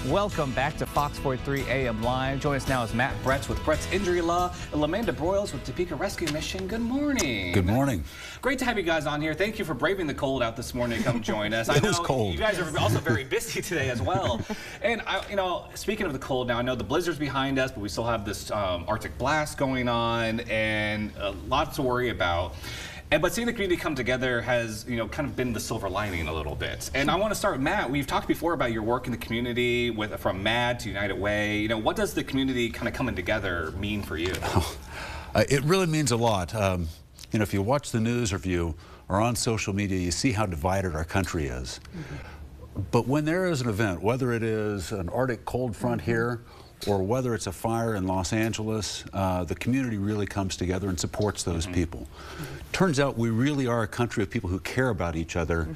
Welcome back to Fox 43 AM Live. Join us now is Matt Bretz with Bretz Injury Law and LaManda Broyles with Topeka Rescue Mission. Good morning. Good morning. Great to have you guys on here. Thank you for braving the cold out this morning to come join us. I know was cold. You guys are also very busy today as well. And speaking of the cold now, I know the blizzard's behind us, but we still have this Arctic blast going on and a lot to worry about. But seeing the community come together has, kind of been the silver lining a little bit. And I want to start with Matt. We've talked before about your work in the community, from MAD to United Way. What does the community kind of coming together mean for you? It really means a lot. If you watch the news or if you are on social media, you see how divided our country is. But when there is an event, whether it is an Arctic cold front here, or whether it's a fire in Los Angeles, the community really comes together and supports those people. Turns out we really are a country of people who care about each other,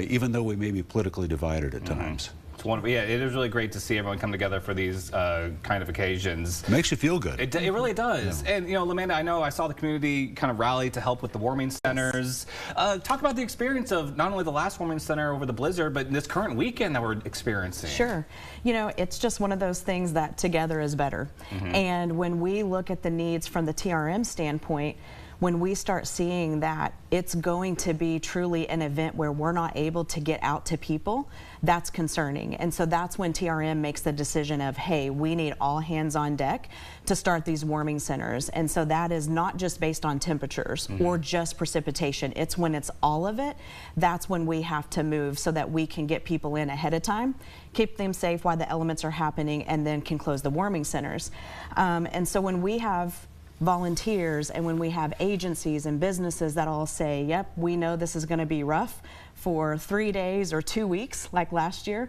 even though we may be politically divided at times. It's wonderful. Yeah, it is really great to see everyone come together for these kind of occasions. Makes you feel good. It really does. Yeah. And LaManda, I know I saw the community kind of rally to help with the warming centers. Talk about the experience of not only the last warming center over the blizzard, but this current weekend that we're experiencing. Sure. It's just one of those things that together is better. And when we look at the needs from the TRM standpoint, when we start seeing that it's going to be truly an event where we're not able to get out to people, that's concerning. And so that's when TRM makes the decision of, hey, we need all hands on deck to start these warming centers. And so that is not just based on temperatures or just precipitation. It's when it's all of it, that's when we have to move so that we can get people in ahead of time, keep them safe while the elements are happening, and then can close the warming centers. And so when we have volunteers and when we have agencies and businesses that all say, yep, we know this is going to be rough for 3 days or 2 weeks like last year,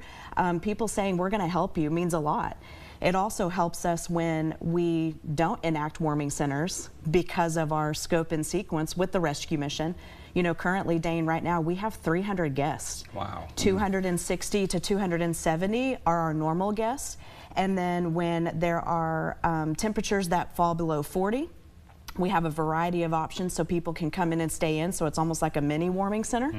people saying we're going to help you means a lot. It also helps us when we don't enact warming centers because of our scope and sequence with the rescue mission. Currently, Dane, right now we have 300 guests. Wow. 260 to 270 are our normal guests. And then when there are temperatures that fall below 40, we have a variety of options so people can come in and stay in. So it's almost like a mini warming center.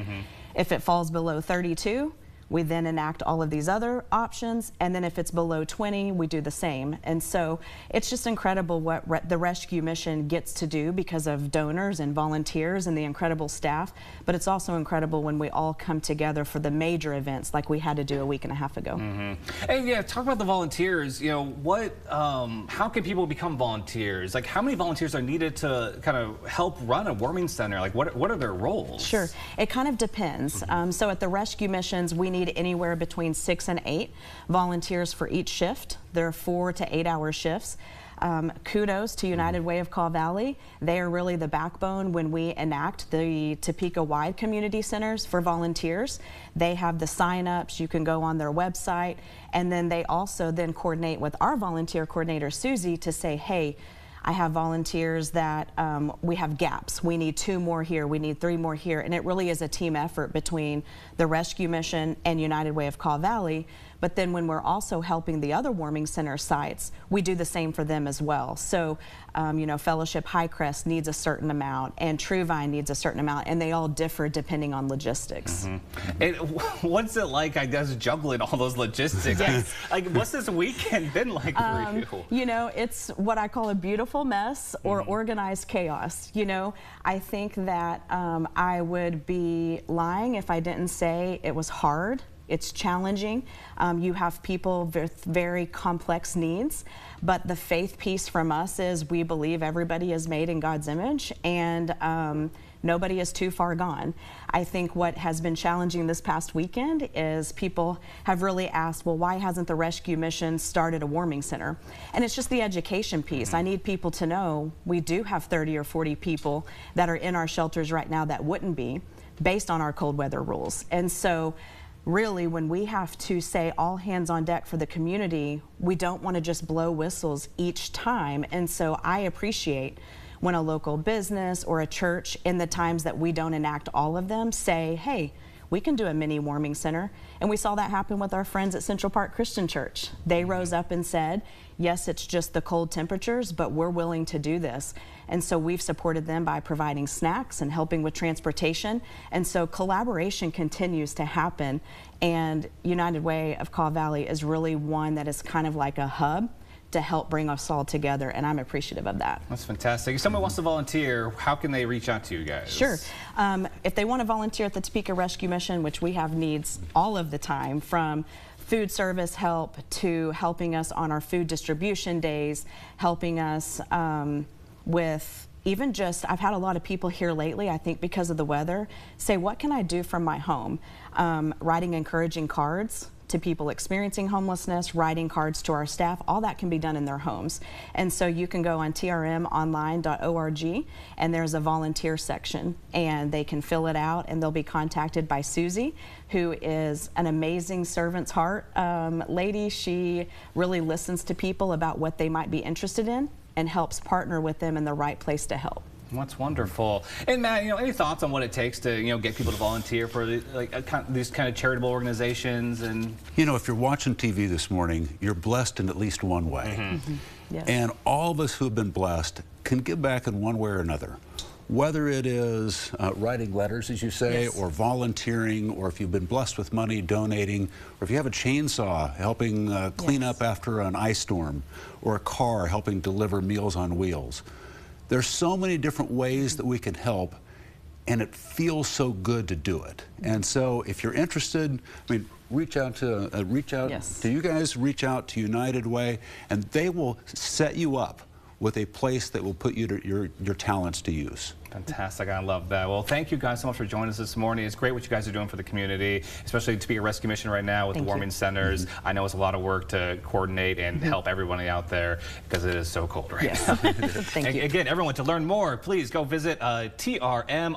If it falls below 32, we then enact all of these other options, and then if it's below 20, we do the same. And so it's just incredible what the rescue mission gets to do because of donors and volunteers and the incredible staff, but it's also incredible when we all come together for the major events like we had to do a week and a half ago. Hey, yeah, talk about the volunteers. How can people become volunteers? Like, how many volunteers are needed to kind of help run a warming center? Like, what are their roles? Sure, it kind of depends. So at the rescue missions, we need anywhere between 6 and 8 volunteers for each shift. There are 4 to 8 hour shifts. Kudos to United Way of Kaw Valley. They are really the backbone when we enact the Topeka-wide community centers for volunteers. They have the sign-ups. You can go on their website, and then they also then coordinate with our volunteer coordinator, Susie, to say, hey, I have volunteers that we have gaps. We need 2 more here. We need 3 more here. And it really is a team effort between the rescue mission and United Way of Kaw Valley. But then when we're also helping the other warming center sites, we do the same for them as well. So, Fellowship Highcrest needs a certain amount, and Truvine needs a certain amount, and they all differ depending on logistics. And what's it like, I guess, juggling all those logistics? Like, what's this weekend been like for you? It's what I call a beautiful mess or organized chaos. I think that I would be lying if I didn't say it was hard. It's challenging. You have people with very complex needs, but the faith piece from us is we believe everybody is made in God's image, and nobody is too far gone. I think what has been challenging this past weekend is people have really asked, well, why hasn't the rescue mission started a warming center? And it's just the education piece. I need people to know we do have 30 or 40 people that are in our shelters right now that wouldn't be, based on our cold weather rules. And so really, when we have to say all hands on deck for the community, we don't want to just blow whistles each time. And so I appreciate when a local business or a church, in the times that we don't enact all of them, say, hey, we can do a mini warming center. And we saw that happen with our friends at Central Park Christian Church. They rose up and said, yes, it's just the cold temperatures, but we're willing to do this. And so we've supported them by providing snacks and helping with transportation. And so collaboration continues to happen. And United Way of Kaw Valley is really one that is kind of like a hub to help bring us all together, and I'm appreciative of that. That's fantastic. If someone wants to volunteer, how can they reach out to you guys? Sure. If they want to volunteer at the Topeka Rescue Mission, which we have needs all of the time, from food service help to helping us on our food distribution days, helping us with even just, I've had a lot of people here lately, I think because of the weather, say, what can I do from my home? Writing encouraging cards to people experiencing homelessness, writing cards to our staff, all that can be done in their homes. And so you can go on trmonline.org and there's a volunteer section and they can fill it out and they'll be contacted by Susie, who is an amazing servant's heart lady. She really listens to people about what they might be interested in and helps partner with them in the right place to help. That's wonderful. And Matt, any thoughts on what it takes to, get people to volunteer for these kind of charitable organizations? And if you're watching TV this morning, you're blessed in at least one way. Mm-hmm. Yes. And all of us who have been blessed can give back in one way or another. Whether it is writing letters, as you say, yes, or volunteering, or if you've been blessed with money, donating, or if you have a chainsaw, helping clean yes, up after an ice storm, or a car helping deliver Meals on Wheels. There's so many different ways that we can help, and it feels so good to do it. And so if you're interested, reach out to yes, you guys, reach out to United Way, and they will set you up with a place that will put your talents to use. Fantastic. I love that. Well, thank you guys so much for joining us this morning. It's great what you guys are doing for the community, especially Topeka Rescue Mission right now with the warming centers. I know it's a lot of work to coordinate and help everybody out there because it is so cold right now. Thank you. Again, everyone, to learn more, please go visit trmonline.org.